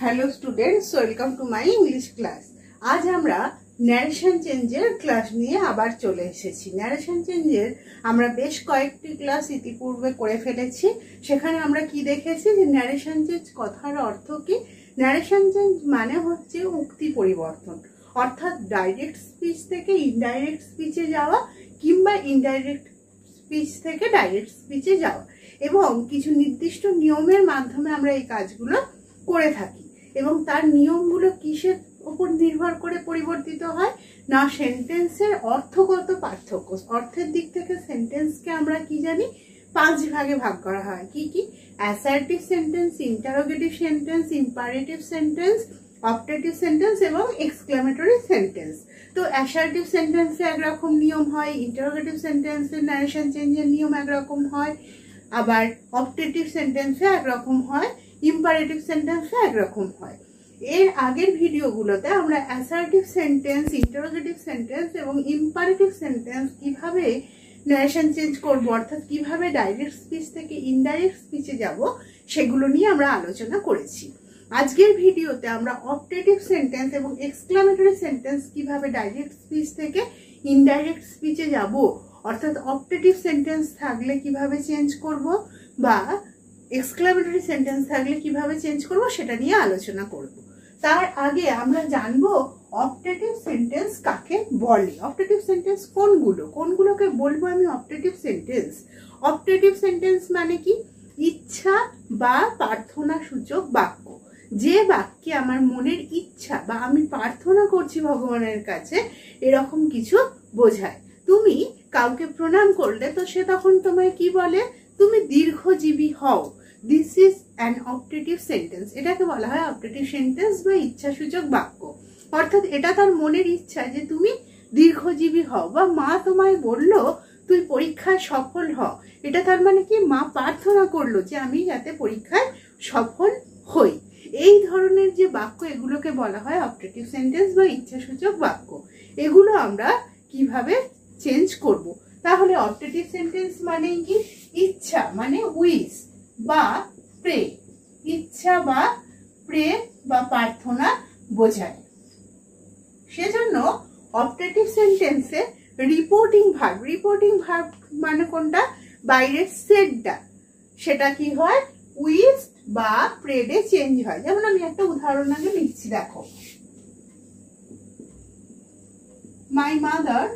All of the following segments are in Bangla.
Hello students, welcome to my English class. आज আমরা ন্যারেশন চেঞ্জের ক্লাস নিয়ে আবার চলে এসেছি। ন্যারেশন চেঞ্জের আমরা বেশ কয়েকটি ক্লাস ইতিপূর্বে করে ফেলেছি। সেখানে আমরা কি দেখেছি যে ন্যারেশন চেঞ্জ কথার অর্থ কি। ন্যারেশন চেঞ্জ মানে হচ্ছে উক্তি পরিবর্তন, অর্থাৎ ডাইরেক্ট স্পিচ থেকে ইনডাইরেক্ট স্পিচে যাওয়া কিংবা ইনডাইরেক্ট স্পিচ থেকে ডাইরেক্ট স্পিচে যাওয়া, এবং কিছু নির্দিষ্ট নিয়মের মাধ্যমে আমরা এই কাজগুলো করে থাকি। এবং তার নিয়মগুলো কিসের উপর নির্ভর করে পরিবর্তিত হয় না, সেন্টেন্সের অর্থগত পার্থক্য। অর্থের দিক থেকে সেন্টেন্সকে আমরা কি জানি, 5 ভাগে ভাগ করা হয়। কি কি? Assertive sentence, interrogative sentence, imperative sentence, optative sentence এবং এক্সক্লেমেটরি সেন্টেন্স। তো অ্যাসার্টিভ সেন্টেন্সে একরকম নিয়ম হয়, ইন্টারোগেটিভ সেন্টেন্সে ন্যারেশন চেঞ্জের নিয়ম একরকম হয়, আবার অপটেটিভ সেন্টেন্সে একরকম হয়, ইম্পারেটিভ সেন্টেন্সে একরকম হয়। এর আগের ভিডিওগুলোতে আমরা অ্যাসার্টিভ সেন্টেন্স, ইন্টারোগেটিভ সেন্টেন্স এবং ইম্পারেটিভ সেন্টেন্স কিভাবে ন্যারেশন চেঞ্জ করব, অর্থাৎ কিভাবে ডাইরেক্ট স্পিচ থেকে ইনডাইরেক্ট স্পিচে যাব, সেগুলো নিয়ে আমরা আলোচনা করেছি। আজকের ভিডিওতে আমরা অপটেটিভ সেন্টেন্স এবং এক্সক্লেমেটরি সেন্টেন্স কিভাবে ডাইরেক্ট স্পিচ থেকে ইনডাইরেক্ট স্পিচে যাব, অর্থাৎ অপটেটিভ সেন্টেন্স থাকলে কিভাবে চেঞ্জ করব বা এক্সক্লেমেটরি সেন্টেন্স থাকলে কিভাবে চেঞ্জ করব, সেটা নিয়ে আলোচনা করব। তার আগে আমরা জানবো অপটেটিভ সেন্টেন্স কাকে বলে। অপটেটিভ সেন্টেন্স কোনগুলোকে বলবো আমি অপটেটিভ সেন্টেন্স। অপটেটিভ সেন্টেন্স মানে কি? ইচ্ছা বা প্রার্থনা সূচক বাক্য। যে বাক্যে আমার মনের ইচ্ছা বা আমি প্রার্থনা করছি ভগবানের কাছে, এরকম কিছু বোঝায়। তুমি কাউকে প্রণাম করলে তো সে তখন তোমায় কি বলে? তুমি দীর্ঘজীবী হও। This is an optative sentence. এটাকে বলা হয় অপটেটিভ সেন্টেন্স বা ইচ্ছাসূচক বাক্য। অর্থাৎ এটা তার মনের ইচ্ছা যে তুমি দীর্ঘজীবী হও, বা মা তোমায় বললো তুই পরীক্ষায় সফল হ। এটা তার মানে কি? মা প্রার্থনা করলো যে আমি যাতে পরীক্ষায় সফল হই। এই ধরনের যে বাক্য, এগুলোকে বলা হয় অপটেটিভ সেন্টেন্স বা ইচ্ছাসূচক বাক্য। এগুলো আমরা কিভাবে চেঞ্জ করব? তাহলে অপটেটিভ সেন্টেন্স মানে কি? ইচ্ছা মানে উইশ বা প্রে, ইচ্ছা বা প্রে বা প্রার্থনা বোঝায়। সেজন্য অপটেটিভ সেন্টেন্সে রিপোর্টিং ভার্ব মানে কোনটা? বাইরের সেটটা, সেটা কি হয়? উইশ বা প্রেডে চেঞ্জ হয়। যেমন আমি একটা উদাহরণ আগে লিখছি, দেখো। My mother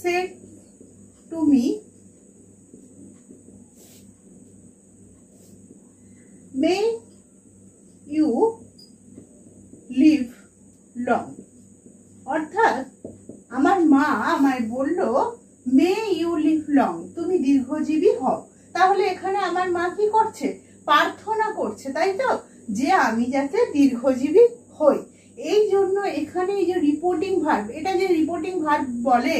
said to me, may you live long. অর্থাৎ আমার মা আমায় বলল মে ইউ লিভ লং, তুমি দীর্ঘজীবী হও। তাহলে এখানে আমার মা কি করছে? প্রার্থনা করছে, তাই তো, যে আমি যাতে দীর্ঘজীবী হই। এই জন্য এখানে এই যে রিপোর্টিং ভার্ব, এটা যে রিপোর্টিং ভার্ব বলে,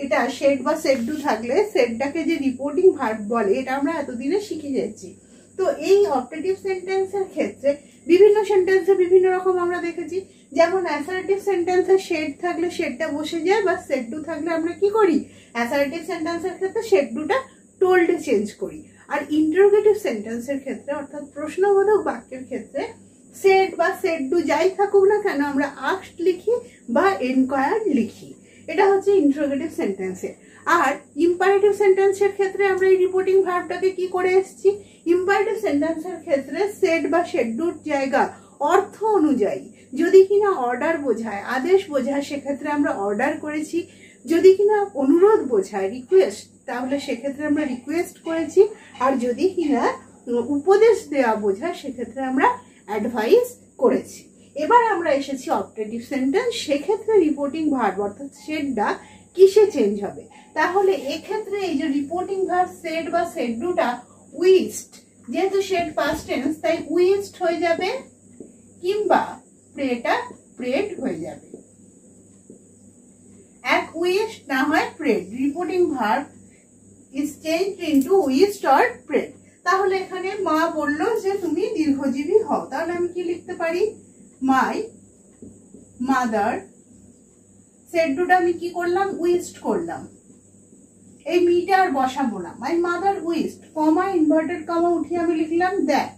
এটা সেড বা সেডডু থাকলে সেডটাকে যে রিপোর্টিং ভার্ব বলে, এটা আমরা এতদিনে শিখে যাচ্ছি। তো এই অপটেটিভ সেন্টেন্সের ক্ষেত্রে বিভিন্ন সেন্টেন্সে বিভিন্ন রকম আমরা দেখেছি। যেমন অ্যাসার্টিভ সেন্টেন্সে শেড থাকলে শেডটা বসে যায়, বা সেডডু থাকলে আমরা কি করি? অ্যাসার্টিভ সেন্টেন্সের ক্ষেত্রে শেডডুটা টোল্ডে চেঞ্জ করি। আর ইন্টারোগেটিভ সেন্টেন্সের ক্ষেত্রে, অর্থাৎ প্রশ্নবোধক বাক্যের ক্ষেত্রে, সেড বা সেডডু যাই থাকুক না কেন, আমরা আস্কড লিখি বা এনকোয়ার্ড লিখি। এটা হচ্ছে ইন্টারোগেটিভ সেন্টেন্সে। আর ইম্পারেটিভ সেন্টেন্সের ক্ষেত্রে আমরা এই রিপোর্টিং ভার্বটাকে কি করে এসেছি? ইম্পারেটিভ সেন্টেন্সের ক্ষেত্রে সেড বা শেডডুর জায়গা অর্থ অনুযায়ী, যদি কিনা অর্ডার বোঝায়, আদেশ বোঝায়, সেক্ষেত্রে আমরা অর্ডার করেছি। যদি কিনা অনুরোধ বোঝায়, রিকোয়েস্ট, তাহলে সেক্ষেত্রে আমরা রিকোয়েস্ট করেছি। আর যদি কিনা উপদেশ দেওয়া বোঝায়, সেক্ষেত্রে আমরা অ্যাডভাইস করেছি। এবার আমরা এসেছি অপটেটিভ সেন্টেন্স। সেক্ষেত্রে রিপোর্টিং ভার্ব অর্থাৎ সেডটা কিসে চেঞ্জ হবে? তাহলে এক্ষেত্রে এই যে রিপোর্টিং ভার্ব সেড বা সেডডুটা উইশড, যেহেতু সেড পাস্ট টেন্স তাই উইশড হয়ে যাবে, কিংবা প্রেটা প্রেড হয়ে যাবে। এক উইশ না হয় prayed, reporting verb is changed into wished or prayed. তাহলে এখানে মা বললো যে তুমি দীর্ঘজীবী হও, তাহলে আমি কি লিখতে পারি? মাই মাদার, সেডডুটা আমি কি করলাম? উইশড করলাম। এই মিটা আর বসাবো না। My mother wished, comma inverted comma উঠিয়ে আমি লিখলাম দ্যাট।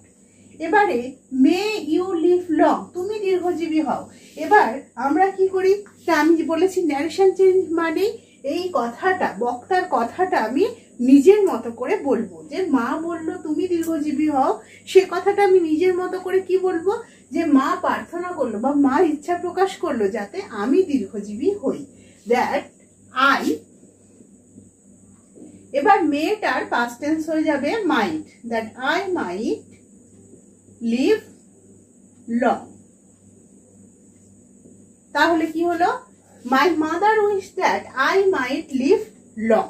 এবারে মে ইউ লিভ লং, তুমি দীর্ঘজীবী হও। এবার আমরা কি করি, আমি বলেছি ন্যারেশন চেঞ্জ মানে এই কথাটা, বক্তার কথাটা আমি নিজের মতো করে বলবো। যে মা বললো তুমি দীর্ঘজীবী হও, সে কথাটা আমি নিজের মতো করে কি বলবো, যে মা প্রার্থনা করলো বা মা ইচ্ছা প্রকাশ করলো যাতে আমি দীর্ঘজীবী হই, দ্যাট আই। এবার মেয়েটার পাস্ট টেন্স হয়ে যাবে might, that I might live long. তাহলে কি হলো, my mother wish that I might live long.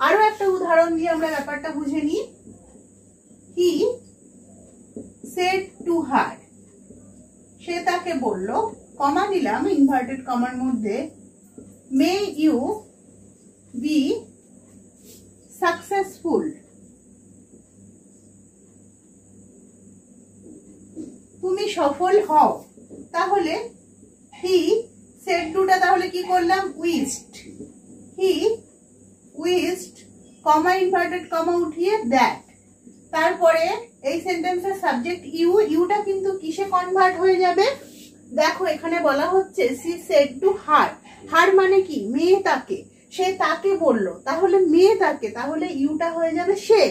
আরো একটা উদাহরণ দিয়ে আমরা ব্যাপারটা বুঝে নিই। হি সেড টু হার, সে তাকে বলল, কমা দিলাম ইনভার্টেড কমার মধ্যে, মে ইউ বি সাকসেসফুল, তুমি সফল হও। তাহলে হি সেড টুটা তাহলে কি করলাম, উইশড, হি উইশড কমা ইনভার্টেড কমা উঠিয়ে দ্যাট। তারপরে এই সেন্টেন্সের সাবজেক্ট ইউ, ইউটা কিন্তু কিসে কনভার্ট হয়ে যাবে, দেখো এখানে বলা হচ্ছে সি সেড টু হার, হার মানে কি, মেয়ে তাকে, সে তাকে বললো, তাহলে মেয়ে তাকে, তাহলে ইউটা হয়ে যাবে সে।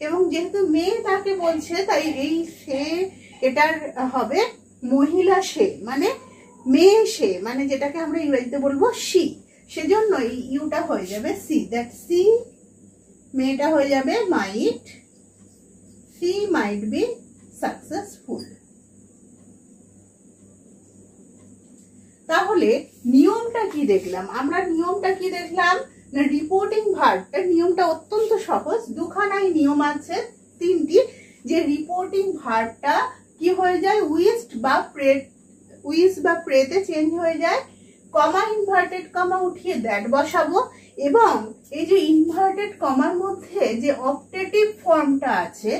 এবং যেহেতু মেয়ে তাকে বলছে তাই এই সে এটার হবে মহিলা সে, মানে মেয়ে সে, মানে যেটাকে আমরা ইংরেজিতে বলবো সি, সেজন্য এই ইউটা হয়ে যাবে সি, দ্যাট সি, মেয়েটা হয়ে যাবে মাইট, সি মাইট বি সাকসেসফুল। তাহলে নিয়মটা কি দেখলাম আমরা, নিয়মটা কি দেখলাম না, রিপোর্টিং ভার্বটার নিয়মটা অত্যন্ত সহজ, দুখানাই নিয়ম আছে, তিনটি। যে রিপোর্টিং ভার্বটা কি হয়ে যায়, উইশড বা প্রে, উইশ বা প্রেতে চেঞ্জ হয়ে যায়, কমা ইনভার্টেড কমা উঠিয়ে দ্যাট বসাবো। এবং এই যে ইনভার্টেড কমার মধ্যে যে অপটেটিভ ফর্মটা আছে,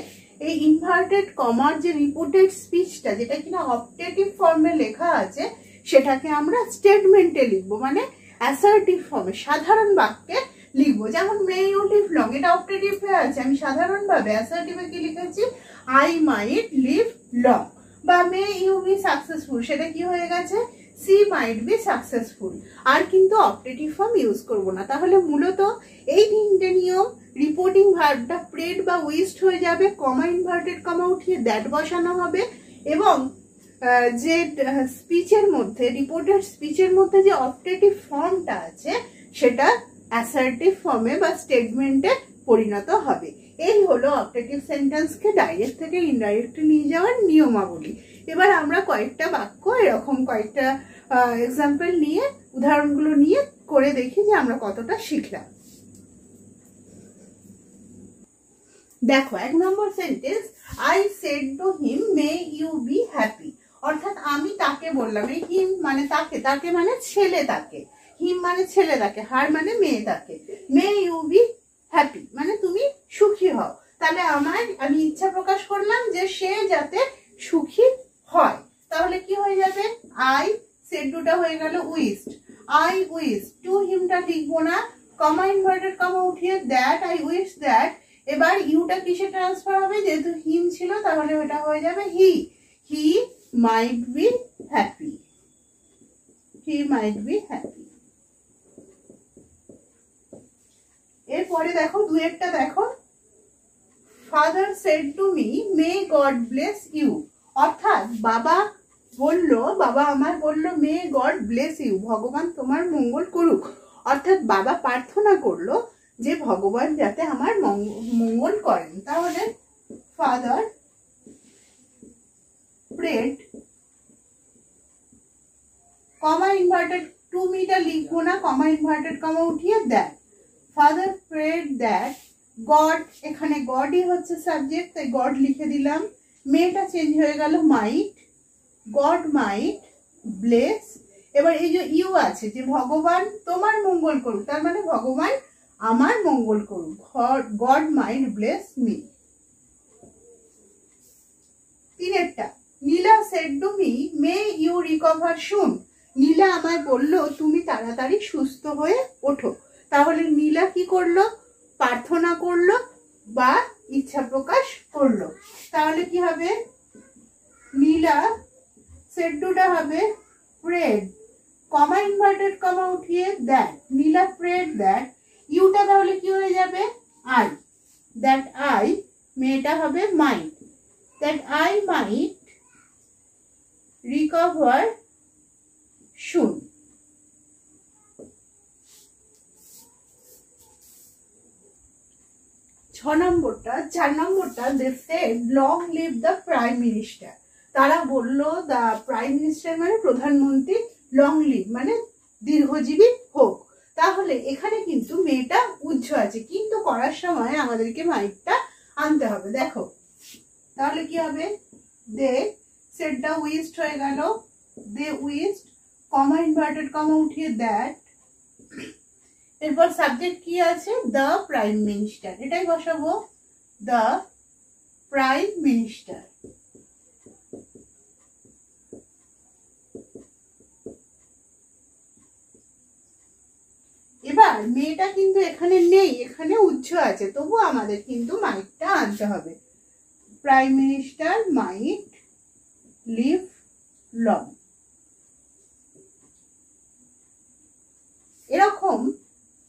এই ইনভার্টেড কমার যে রিপোর্টেড স্পিচটা, যেটা কিনা অপটেটিভ ফর্মে লেখা আছে, সেটাকে আমরা স্টেটমেন্টে লিখবো, মানে অ্যাসার্টিভ ফর্মে, সাধারণ বাক্যে লিখবো। যেমন মে ইউ লিভ লং, এটা অপটেটিভ হয়ে আছে, আমি সাধারণভাবে অ্যাসার্টিভে কি লিখেছি, আই মাইট লিভ লং। বা মে ইউ বি সাকসেসফুল, সেটা কি হয়ে গেছে, সি মাইট বি সাকসেসফুল। আর কিন্তু অপটেটিভ ফর্ম ইউজ করব না। তাহলে মূলত এই তিনটে নিয়ম, রিপোর্টিং ভার্বটা প্রেড বা উইশড হয়ে যাবে, কমা ইনভার্টেড কমা উঠিয়ে দ্যাট বসানো হবে, এবং যে স্পিচের মধ্যে, রিপোর্টেড স্পিচের মধ্যে যে অপটেটিভ ফর্মটা আছে সেটা অ্যাসার্টিভ ফর্মে বা স্টেটমেন্টে পরিণত হবে। এই হলো অপটেটিভ সেন্টেন্সকে ডাইরেক্ট থেকে ইনডাইরেক্ট নিয়ে যাওয়ার নিয়মাবলী। এবার আমরা কয়েকটা বাক্য এরকম কয়েকটা এক্সাম্পল নিয়ে, উদাহরণগুলো নিয়ে করে দেখি যে আমরা কতটা শিখলাম। দেখো 1 number sentence, I said to him may you be happy, অর্থাৎ আমি তাকে বললাম, এই হিম মানে তাকে, তাকে মানে ছেলে তাকে, হিম মানে ছেলে তাকে, হার মানে মেয়ে তাকে, মে ইউ বি হ্যাপি মানে তুমি সুখী হও। তাহলে আমি ইচ্ছা প্রকাশ করলাম যে সে যাতে সুখী হয়। তাহলে কি হয়ে যাবে, আই সেড টুটা হয়ে গেল উইশড, আই উইশ, টু হিমটা লিখবো না, কমা ইনভার্টেড কমা উঠিয়ে দ্যাট, আই উইশ দ্যাট। এবার ইউটা কিসে ট্রান্সফার হবে, যেহেতু হিম ছিল তাহলে ওটা হয়ে যাবে he, he might be happy, he might be happy. এরপরে দেখো দুয়েরটা দেখো, father said to me may God bless you, অর্থাৎ বাবা আমার বললো মে গড ব্লেস ইউ, ভগবান তোমার মঙ্গল করুক। অর্থাৎ বাবা প্রার্থনা করলো যে ভগবান যাতে আমার মঙ্গল করেন। তাহলে father prayed, comma inverted, to মিটা লিখবো না, কমা ইনভার্টেড কমা উঠিয়ে that, father prayed that God, এখানে গডই হচ্ছে সাবজেক্ট তাই গড লিখে দিলাম, মেয়েটা চেঞ্জ হয়ে গেল মাইট, গড মাইট ব্লেস। এবার এই যে ইউ আছে, যে ভগবান তোমার মঙ্গল করুক, তার মানে ভগবান আমার মঙ্গল করুক, গড মাইট ব্লেস মি। তিনেরটা, Nila said to me may you recover soon, Nila আমায় বললো তুমি তাড়াতাড়ি সুস্থ হয়ে ওঠো। তাহলে নীলা কি করলো, প্রার্থনা করলো বা ইচ্ছা প্রকাশ করলো। তাহলে কি হবে? নীলা সেড্ডুটা হবে প্রেড, কমা ইনভার্টেড কমা উঠিয়ে দ্যাট, নীলা প্রেড দ্যাট, ইউটা তাহলে কি হয়ে যাবে? আই, দ্যাট আই, মেয়েটা হবে might, that I might recover soon. নম্বরটা, 4 নম্বরটা, they said long live the prime minister. তারা বললো দ্য প্রাইম মিনিস্টার মানে প্রধানমন্ত্রী, লং লিভ মানে দীর্ঘজীবী হোক। তাহলে এখানে কিন্তু মেয়েটা উজ্জ আছে, কিন্তু করার সময় আমাদেরকে মাইকটা আনতে হবে। দেখো তাহলে কি হবে? দে সেডটা উইস্ট হয়ে গেল, দে উইস্ট, কমা ইনভার্টেড কমা উঠিয়ে দ্যাট, এরপর সাবজেক্ট কি আছে? দ্য প্রাইম মিনিস্টার, এটাই বসাবো, দ্য প্রাইম মিনিস্টার। এবার মেয়েটা কিন্তু এখানে নেই, এখানে উচ্চ আছে, তবু আমাদের কিন্তু মাইকটা আনতে হবে। প্রাইম মিনিস্টার মাইট লিভ লং।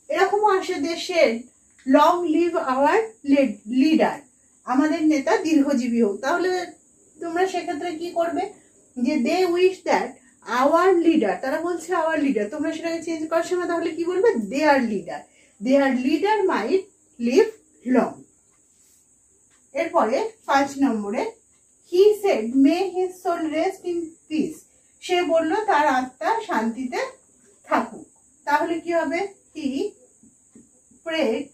এরকমও আসে দেশের লং লিভ আওয়ার লিডার, আমাদের নেতা দীর্ঘজীবী হোক। তাহলে তোমরা সেক্ষেত্রে কি করবে? যে they wish that our leader, তারা বলছে আওয়ার লিডার, তোমরা সেটাকে চেঞ্জ করার সময় তাহলে কি বলবে? Their leader might live long. এরপরে 5 নম্বরে he said may his soul rest in peace, সে বলল তার আত্মা শান্তিতে থাকুক। তাহলে কি হবে? হি প্রেড,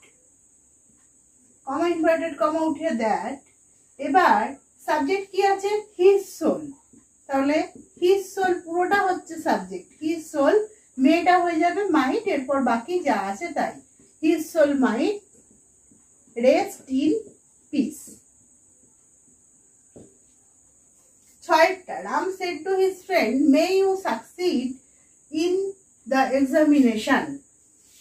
কমা ইনভার্টেড কমা উঠে দ্যাট, এবার সাবজেক্ট কি আছে? হিজ সোল, তাহলে হিজ সোল পুরোটা হচ্ছে সাবজেক্ট, হিজ সোল, মেয়েটা হয়ে যাবে মাইট, এরপর বাকি যা আছে তাই, his soul might rest in peace. 6টা, Ram said to his friend may you succeed in the examination,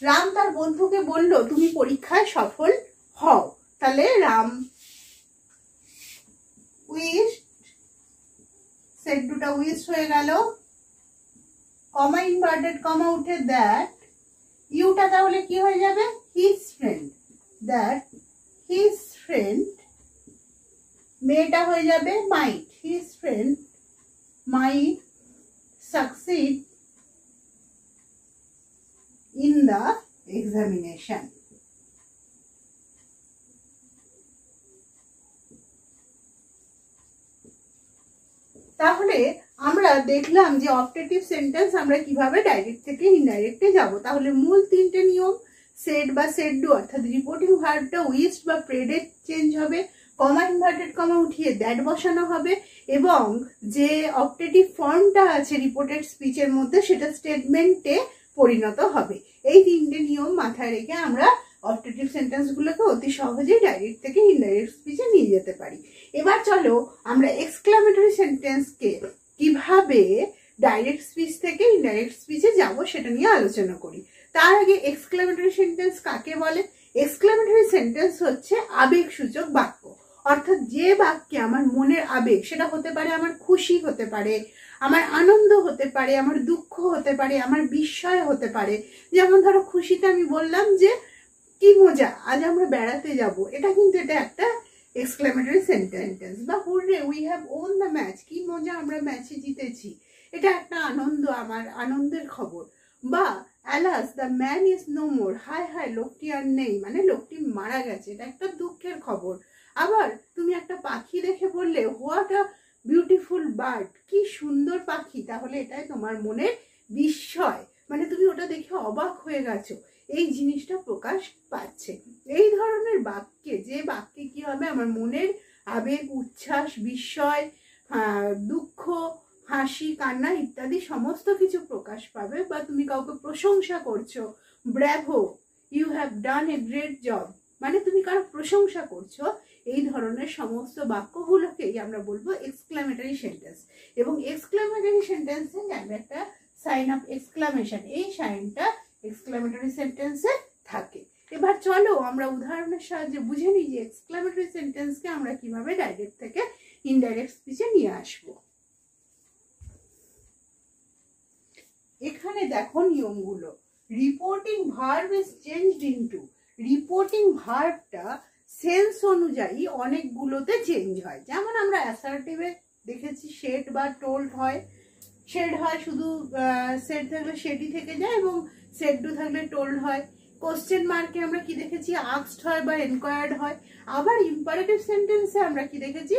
Ram তার বন্ধুকে বলল তুমি পরীক্ষায় সফল হও। তাহলে রাম উইশ, সেডটা উইশ হয়ে গেল, কমা ইনভার্টেড কমা উঠে দ্যাট, ইউটা তাহলে কি হয়ে যাবে? His friend, that his friend, মেয়েটা হয়ে যাবে might, his friend might succeed in the examination. তাহলে আমরা দেখলাম যে অপটেটিভ সেন্টেন্স আমরা কিভাবে ডাইরেক্ট থেকে ইনডাইরেক্টে যাব। তাহলে মূল 3টে নিয়ম, সেড বা সেড ডু অর্থাৎ রিপোর্টিং ভার্বটা উইস্ট বা প্রেডে চেঞ্জ হবে, কমা ইনভার্টেড কমা উঠিয়ে দ্যাট বসানো হবে, এবং যে অপটেটিভ ফর্মটা আছে রিপোর্টেড স্পিচের মধ্যে সেটা স্টেটমেন্টে পরিণত হবে। এই 3টে নিয়ম মাথায় রেখে আমরা অপটেটিভ সেন্টেন্সগুলোকে অতি সহজেই ডাইরেক্ট থেকে ইনডাইরেক্ট স্পিচে নিয়ে যেতে পারি। এবার চলো আমরা এক্সক্লামেটরি সেন্টেন্সকে কিভাবে ডাইরেক্ট স্পিচ থেকে ইনডাইরেক্ট স্পিচে যাব সেটা নিয়ে আলোচনা করি। তার আগে এক্সক্লামেটরি সেন্টেন্স কাকে বলে? এক্সক্লামেটরি সেন্টেন্স হচ্ছে আবেগসূচক বাক্য, অর্থাৎ যে বাক্যে আমার মনের আবেগ, সেটা হতে পারে আমার খুশি হতে পারে, আমার আনন্দ হতে পারে, আমার দুঃখ হতে পারে, আমার বিস্ময় হতে পারে। যেমন ধরো খুশিতে আমি বললাম যে কি মজা, আজ আমরা বেড়াতে যাব, এটা কিন্তু এটা একটা এক্সক্লামেটরি সেন্টেন্স। বা hurray we have won the match, কি মজা আমরা ম্যাচে জিতেছি, এটা একটা আনন্দ, আমার আনন্দের খবর। বা alas the man is no more, হায় হায় লোকটি আর নেই, মানে লোকটি মারা গেছে, এটা একটা দুঃখের খবর। আবার তুমি একটা পাখি দেখে বললে হোয়াট আ বিউটিফুল বার্ড, কি সুন্দর পাখি, তাহলে এটাই তোমার মনের বিস্ময়, মানে তুমি ওটা দেখে অবাক হয়ে গেছো, এই জিনিসটা প্রকাশ পাচ্ছে। এই ধরনের বাক্যে, যে বাক্যে কি হবে আমার মনের আবেগ, উচ্ছ্বাস, বিস্ময়, দুঃখ, হাসি, কান্না ইত্যাদি সমস্ত কিছু প্রকাশ পাবে, বা তুমি কাউকে প্রশংসা করছো, bravo you have done a great job, মানে তুমি কারো প্রশংসা করছো, এই ধরনের সমস্ত বাক্যগুলোকেই আমরা বলবো এক্সক্লামেটরি সেন্টেন্স। এবং এক্সক্লামেটরি সেন্টেন্সে আমরা একটা সাইন অফ এক্সক্লামেশন, এই সাইনটা এক্সক্লামেটরি সেন্টেন্সে থাকে। এবার চলো আমরা উদাহরণের সাহায্যে বুঝে নিই যে এক্সক্লেমেটরি সেন্টেন্সকে আমরা কিভাবে ডাইরেক্ট থেকে ইনডাইরেক্ট স্পিচে নিয়ে আসবো। এখানে দেখো নিয়মগুলো। Reporting verb is changed into, reporting ভার্বটা সেন্স অনুযায়ী অনেকগুলোতে চেঞ্জ হয়। যেমন আমরা অ্যাসার্টিভে দেখেছি সেড বা টোল্ড হয়, সেড হয় শুধু, সেড থাকলে সেডই থেকে যায় এবং সেড টু থাকলে টোল্ড হয়। কোশ্চেন মার্কে আমরা কি দেখেছি, আস্কড হয় বা এনকোয়ার্ড হয়। আবার ইম্পারেটিভ সেন্টেন্সে আমরা কি দেখেছি,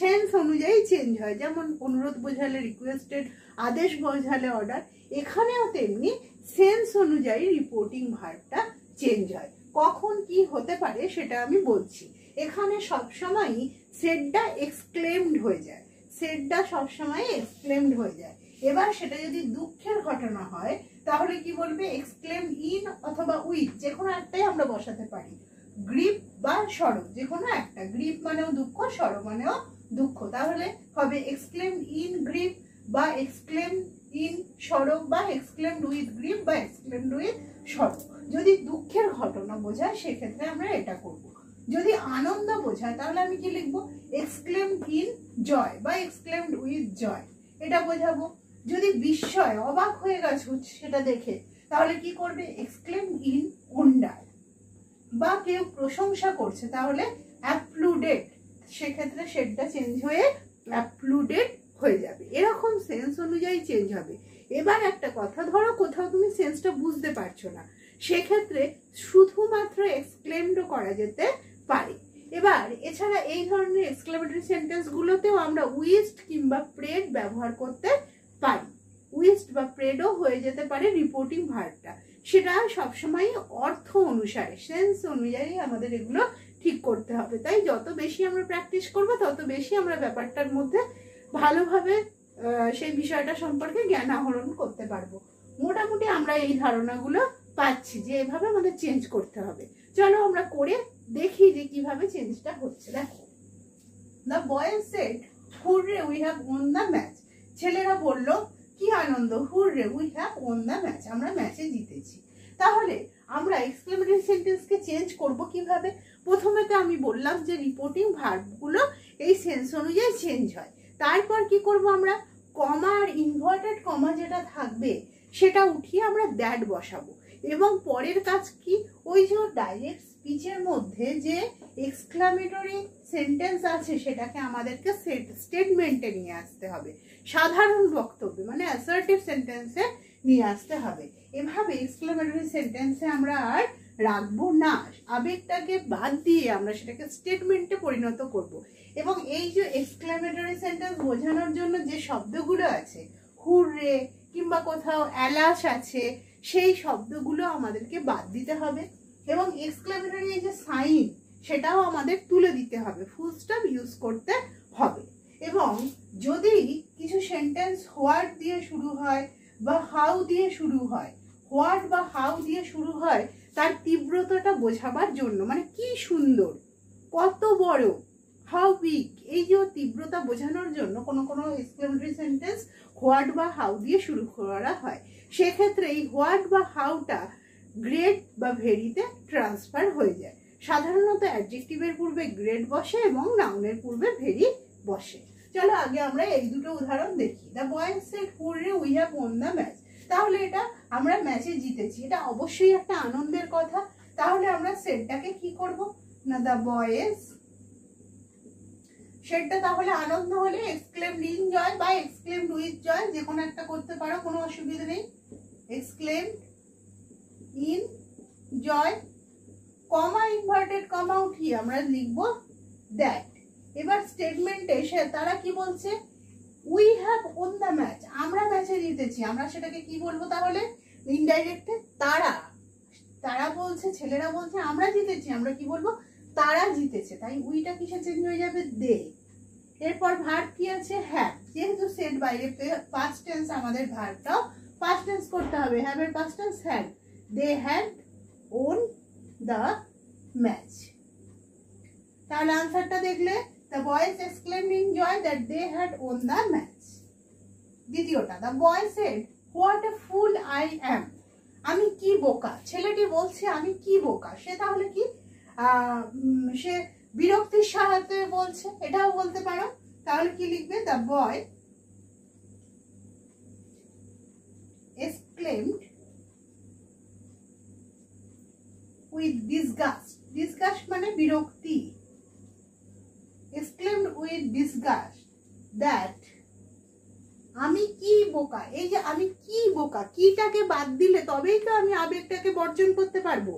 সেন্স অনুযায়ী চেঞ্জ হয়। যেমন অনুরোধ বোঝালে রিকোয়েস্টেড, আদেশ বোঝালে অর্ডার। এখানেও তেমনি সেন্স অনুযায়ী রিপোর্টিং ভার্বটা চেঞ্জ হয়। কখন কি হতে পারে সেটা আমি বলছি। এখানে সবসময়ই সেডটা এক্সক্লেমড হয়ে যায়, সেডটা সবসময় এক্সক্লেমড হয়ে যায়। এবার সেটা যদি দুঃখের ঘটনা হয় তাহলে কি বলবে, এক্সক্লেমড ইন অথবা উইথ, যে কোনো একটাই আমরা বসাতে পারি। গ্রিপ বা সরব, যে কোনো একটা। গ্রিপ মানেও দুঃখ, সরব মানেও দুঃখ, তাহলে হবে এক্সক্লেমড ইন গ্রিপ বা এক্সক্লেমড ইন সরব বা এক্সক্লেমড উইথ গ্রিপ বা এক্সক্লেমড উইথ সরব। যদি দুঃখের ঘটনা বোঝায় সেক্ষেত্রে আমরা এটা করব। যদি আনন্দ বোঝায় তাহলে আমি কি লিখবো, এক্সক্লেমড ইন জয় বা এক্সক্লেমড উইথ জয়, এটা বোঝাবো। যদি বিস্ময়, অবাক হয়ে গেছে সেটা দেখে, তাহলে কি করবে, এক্সক্লেমড ইন ওন্ডার। বা কেউ প্রশংসা করছে তাহলে অ্যাপ্লুডেড, সেক্ষেত্রে সেটা চেঞ্জ হয়ে অ্যাপ্লুডেড হয়ে যাবে। এরকম সেন্স অনুযায়ী চেঞ্জ হবে। এবার একটা কথা, ধরো কোথাও তুমি সেন্সটা বুঝতে পারছো না, সেক্ষেত্রে শুধুমাত্র এক্সক্লেমডও করা যেতে পারে। এবার এছাড়া এই ধরনের এক্সক্লেমেটরি সেন্টেন্স গুলোতেও আমরা উইস্ট কিংবা প্রেড ব্যবহার করতে পারি। উইস্ট বা প্রেডও হয়ে যেতে পারে রিপোর্টিং ভার্বটা। সেটা সবসময় অর্থ অনুসারে, সেন্স অনুযায়ী আমাদের এগুলো ঠিক করতে হবে। তাই যত বেশি আমরা প্র্যাকটিস করবো তত বেশি আমরা ব্যাপারটার মধ্যে ভালোভাবে সেই বিষয়টা সম্পর্কে জ্ঞান আহরণ করতে পারবো। মোটামুটি আমরা এই ধারণাগুলো পাচ্ছি যে এভাবে আমাদের চেঞ্জ করতে হবে। চলো আমরা করে দেখি যে কিভাবে চেঞ্জটা হচ্ছে। দেখো, the boys said hurray we have won the match. ছেলেরা বলল কি আনন্দ, hurrah we have won the match, আমরা ম্যাচে জিতেছি। তাহলে আমরা এক্সক্লেমেটরি সেন্টেন্সকে চেঞ্জ করব কিভাবে? প্রথমে তো আমি বললাম যে রিপোর্টিং ভার্বগুলো এই সেন্স অনুযায়ী চেঞ্জ হয়। তারপর কি করব, আমরা কমা আর ইনভার্টেড কমা যেটা থাকবে সেটা উঠিয়ে আমরা দ্যাট বসাবো। এবং পরের কাজ কি, ওই যে ডাইরেক্ট স্পিচের মধ্যে যে এক্সক্লামেটরি সেন্টেন্স আছে সেটাকে আমাদেরকে স্টেটমেন্টে নিয়ে আসতে হবে, সাধারণ বক্তব্যে মানে অ্যাসার্টিভ সেন্টেন্সে নিয়ে আসতে হবে। এভাবে এক্সক্লামেটরি সেন্টেন্সে আমরা আর রাখবো না, আবেগটাকে বাদ দিয়ে আমরা সেটাকে স্টেটমেন্টে পরিণত করব। এবং এই যে এক্সক্লামেটরি সেন্টেন্স বোঝানোর জন্য যে শব্দগুলো আছে, হুররে কিংবা কোথাও অ্যালাস আছে, সেই শব্দগুলো আমাদেরকে বাদ দিতে হবে। এবং এক্সক্লামেটরি যে সাইন সেটাও আমাদের তুলে দিতে হবে, ফুল স্টপ ইউজ করতে হবে। এবং যদি কিছু সেন্টেন্স হোয়াট দিয়ে শুরু হয় বা হাউ দিয়ে শুরু হয়, হোয়াট বা হাউ দিয়ে শুরু হয় তার তীব্রতাটা বোঝাবার জন্য, মানে কি সুন্দর, কত বড়, হাউ বিগ, এই যে তীব্রতা বোঝানোর জন্য কোনো কোনো এক্সক্লেমেটরি সেন্টেন্স হোয়াট বা হাউ দিয়ে শুরু করা হয়। সেক্ষেত্রে এই হোয়াট বা হাউটা গ্রেট বা ভেরিতে ট্রান্সফার হয়ে যায়। সাধারণত অ্যাডজেক্টিভের পূর্বে গ্রেট বসে এবং নাউনের পূর্বে ভেরি বসে। চলো আগে আমরা এই দুটো উদাহরণ দেখি। The boys said hurray we have won the match. তাহলে এটা আমরা ম্যাচে জিতেছি, এটা অবশ্যই একটা আনন্দের কথা। তাহলে আমরা সেটটাকে কি করব না, দ্য বয়েজ সেটটা তাহলে আনন্দ হলে এক্সক্লেমড ইন জয় বা এক্সক্লেমড উইথ জয়, যে কোনো একটা করতে পারো, কোনো অসুবিধা নেই। Exclaimed in joy, comma inverted comma উঠিয়ে আমরা লিখবো দ্যাট। এবার স্টেটমেন্টে তারা কি বলছে, we have won the match, আমরা ম্যাচে জিতেছি। আমরা সেটাকে কি বলবো তাহলে ইনডাইরেক্টে, তারা, তারা বলছে, ছেলেরা বলছে আমরা জিতেছি, আমরা কি বলবো, তারা জিতেছে। তাই উইটা কিসে চেঞ্জ হয়ে যাবে, দে। এরপর ভার্ব কি আছে, হ্যাভ। যেহেতু সেট বাইরে, পাস্ট টেন্স আমাদের ভার্বটাও পাস্ট টেন্স করতে হবে। হ্যাভ এর past tense had, they had won the match. তাহলে আনসারটা দেখলে, the boys exclaimed in joy that they had won the match. দ্বিতীয়টা, the boy said what a fool I am, আমি কি বোকা, ছেলেটি বলছে আমি কি বোকা, সে তাহলে কি সে বিরক্তির সাথে বলছে, এটাও বলতে পারো। তাহলে কি লিখবে? The boy exclaimed with disgust, disgust মানে বিরক্তি, exclaimed with disgust that আমি কি বোকা। এই যে আমি কি বোকা, কিটাকে বাদ দিলে তবেই তো আমি আবেগটাকে বর্জন করতে পারবো।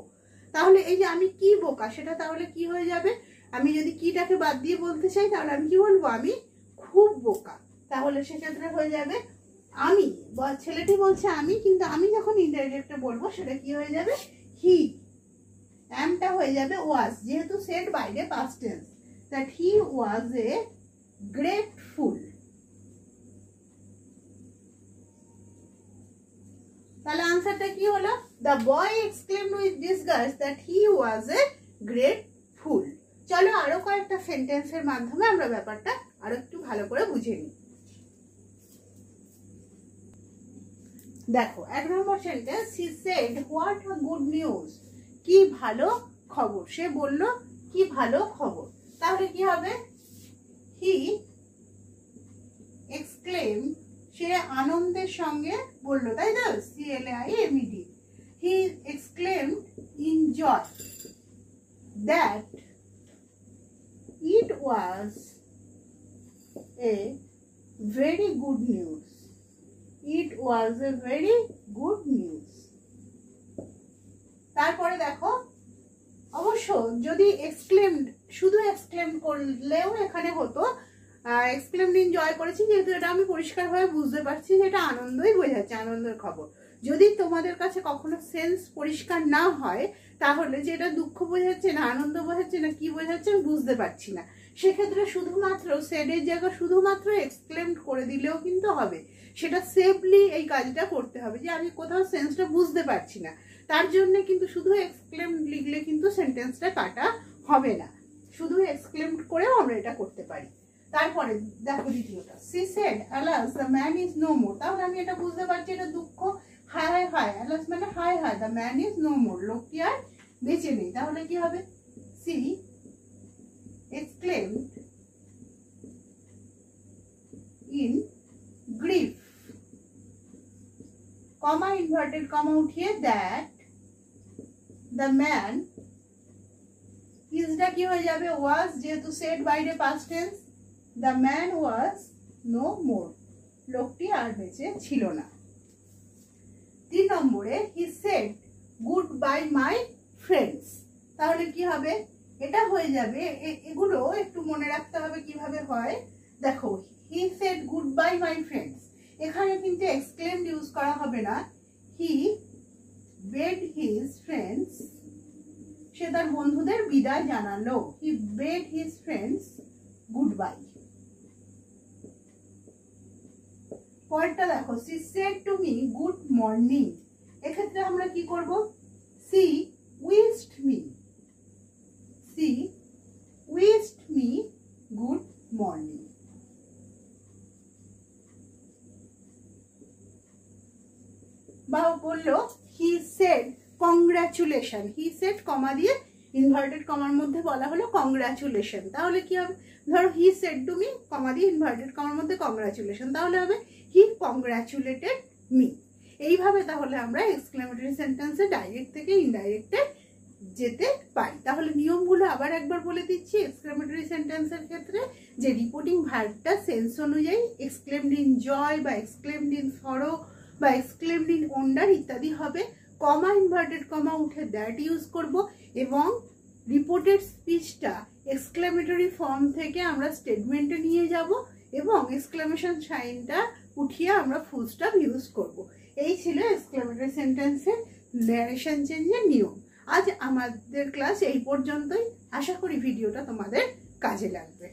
তাহলে এই যে আমি কি বোকা, সেটা তাহলে কি হয়ে যাবে? আমি যদি কিটাকে বাদ দিয়ে বলতে চাই তাহলে আমি কি বলবো? আমি খুব বোকা। তাহলে সেক্ষেত্রে হয়ে যাবে আমি, ছেলেটি বলছে আমি, কিন্তু আমি যখন ইনডাইরেক্টে বলবো সেটা কি হয়ে যাবে? হি। অ্যামটা হয়ে যাবে ওয়াজ, যেহেতু সেড বাইরে past tense, that he was a great fool. তাহলে আনসারটা কি হলো? The boy exclaimed with disgust that he was a great fool. চলো আরো কয়েকটা সেন্টেন্সের মাধ্যমে আমরা ব্যাপারটা আরো একটু ভালো করে বুঝে নিই। দেখো 1 number sentence, he said what a good news, কি ভালো খবর, সে বলল কি ভালো খবর। তাহলে কি হবে? হি এক্সক্লেমড, সে আনন্দের সঙ্গে বলল, তাই তো? CLAIMED, he exclaimed in joy that it was a very good news, it was a very good news। তারপরে দেখো, অবশ্য যদি এক্সক্লেমড, শুধু এক্সক্লেমড করলেও এখানে হতো, এক্সক্লেমড ইন জয় করেছি যেহেতু এটা আমি পরিষ্কারভাবে বুঝতে পারছি যে এটা আনন্দই বোঝাচ্ছে, আনন্দের খবর। যদি তোমাদের কাছে কখনো সেন্স পরিষ্কার না হয় তাহলে যে এটা দুঃখ বোঝাচ্ছে না আনন্দ বোঝাচ্ছে না কি বোঝাচ্ছে আমি বুঝতে পারছি না, সেক্ষেত্রে শুধুমাত্র সেডের জায়গায় শুধুমাত্র এক্সক্লেমড করে দিলেও কিন্তু হবে। সেটা সেফলি এই কাজটা করতে হবে, যে আমি কোথাও সেন্সটা বুঝতে পারছি না, তার জন্য কিন্তু শুধু এক্সক্লেমড লিখলে কিন্তু সেন্টেন্সটা কাটা হবে না, শুধু এক্সক্লেমড করেও আমরা এটা করতে পারি। তারপরে দেখো দ্বিতীয়টা, she said alas the man is no more, তাহলে আমি এটা বুঝতে পারছি এটা দুঃখ, হায় হায় হায়, alas মানে হায় হায়, the man is no more, লোকটি আর বেঁচে নেই। তাহলে কি হবে? she exclaimed in grief, comma inverted comma উঠিয়ে that the man ইজটা কি হয়ে যাবে? was, যেহেতু সেড বাইরে past tense, the man was no more, লোকটি আর বেঁচে ছিল না। 3 নম্বরে, he said goodbye my friends, তাহলে কি হবে? এটা হয়ে যাবে, এগুলো একটু মনে রাখতে হবে কিভাবে হয়। দেখো, he said goodbye my friends, এখানে কিন্তু এক্সক্লেমড ইউজ করা হবে না, he bade his friends, সে তার বন্ধুদের বিদায় জানালো, he bade his friends goodbye। পরেরটা দেখো, she said to me good morning, এক্ষেত্রে আমরা কি করব? she wished me, she wished me good morning। বা বললো he said congratulation, he said কমা দিয়ে ইনভার্টেড কমার মধ্যে বলা হলো কংগ্রাচুলেশন, তাহলে কি হবে? ধরো he said to me কমা দিয়ে ইনভার্টেড কমার মধ্যে কংগ্রাচুলেশন, তাহলে হবে he congratulated me। এইভাবে তাহলে আমরা এক্সক্লেমেটরি সেন্টেন্সে ডাইরেক্ট থেকে ইনডাইরেক্টে যেতে পারি। তাহলে নিয়মগুলো আবার একবার বলে দিচ্ছি এক্সক্লেমেটরি সেন্টেন্সের ক্ষেত্রে, যে রিপোর্টিং ভার্বটা সেন্স অনুযায়ী এক্সক্লেমড ইন জয় বা এক্সক্লেমড ইন সরো বা এক্সক্লেমড ইন ওন্ডার ইত্যাদি হবে, কমা ইনভার্টেড কমা উঠে দ্যাট ইউজ করব, এবং রিপোর্টেড স্পিচটা এক্সক্লেমেটরি ফর্ম থেকে আমরা স্টেটমেন্টে নিয়ে যাব এবং এক্সক্লেমেশন সাইনটা উঠিয়ে আমরা ফুল স্টপ ইউজ করব। এই ছিল এক্সক্লেমেটরি সেন্টেন্সের ন্যারেশন চেঞ্জের নিয়ম। আজ আমাদের ক্লাস এই পর্যন্তই, আশা করি ভিডিওটা তোমাদের কাজে লাগবে।